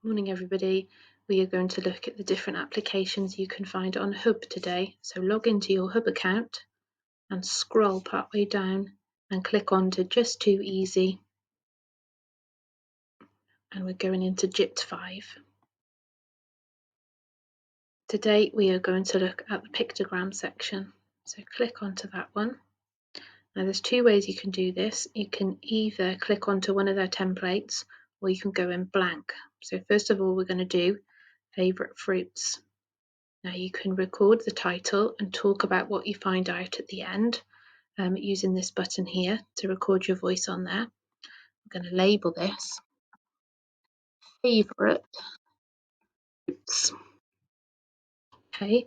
Morning everybody. We are going to look at the different applications you can find on Hub today. So log into your Hub account and scroll partway down and click on to Just Too Easy. And we're going into JIT5. Today we are going to look at the pictogram section. So click onto that one. Now there's two ways you can do this. You can either click onto one of their templates or you can go in blank. So first of all we're going to do favourite fruits. Now you can record the title and talk about what you find out at the end using this button here to record your voice on there. I'm going to label this favourite fruits. Okay,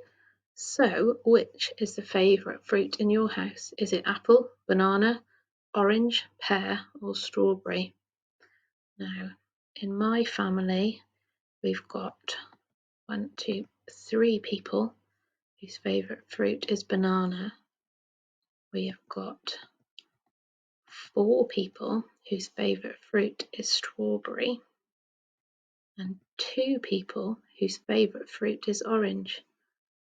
so which is the favourite fruit in your house? Is it apple, banana, orange, pear or strawberry? Now in my family we've got 3 people whose favourite fruit is banana. We have got 4 people whose favourite fruit is strawberry and 2 people whose favourite fruit is orange.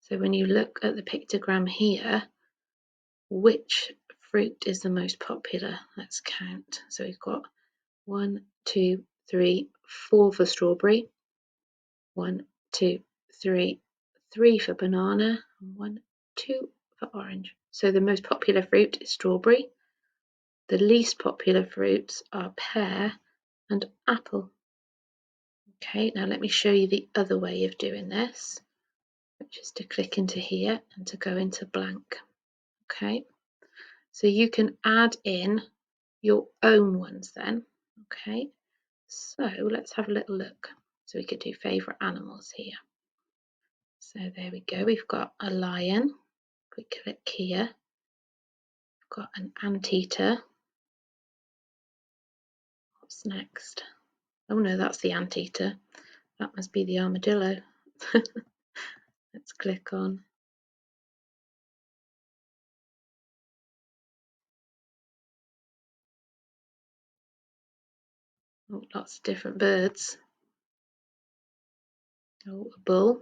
So when you look at the pictogram here, which fruit is the most popular? Let's count. So we've got 1, 2, 3, 4 for strawberry, 1, 2, 3, 3 for banana, and 1, 2 for orange. So the most popular fruit is strawberry. The least popular fruits are pear and apple. Okay, now let me show you the other way of doing this, which is to click into here and to go into blank. Okay, so you can add in your own ones then. Okay, so let's have a little look. So we could do favourite animals here. So there we go, we've got a lion. We click here. We've got an anteater. What's next? Oh no, that's the anteater. That must be the armadillo. Let's click on. Oh, lots of different birds. Oh, a bull.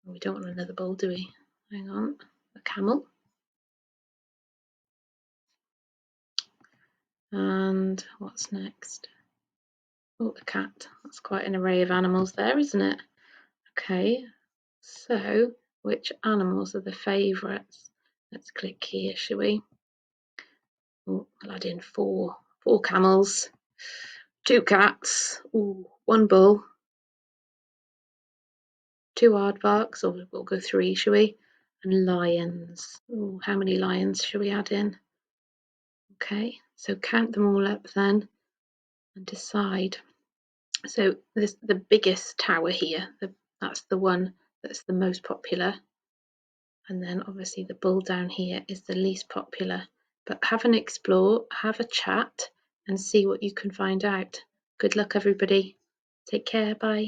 We don't want another bull, do we? Hang on. A camel. And what's next? Oh, a cat. That's quite an array of animals there, isn't it? Okay, so which animals are the favourites? Let's click here, shall we? Oh, I'll add in 4 camels, 2 cats, 1 bull, 2 aardvarks, or we'll go 3, shall we? And lions. Oh, how many lions shall we add in? Okay, so count them all up then and decide. So the biggest tower here, that's the one that's the most popular. And then obviously the bull down here is the least popular. But have an explore, have a chat and see what you can find out. Good luck everybody. Take care, bye.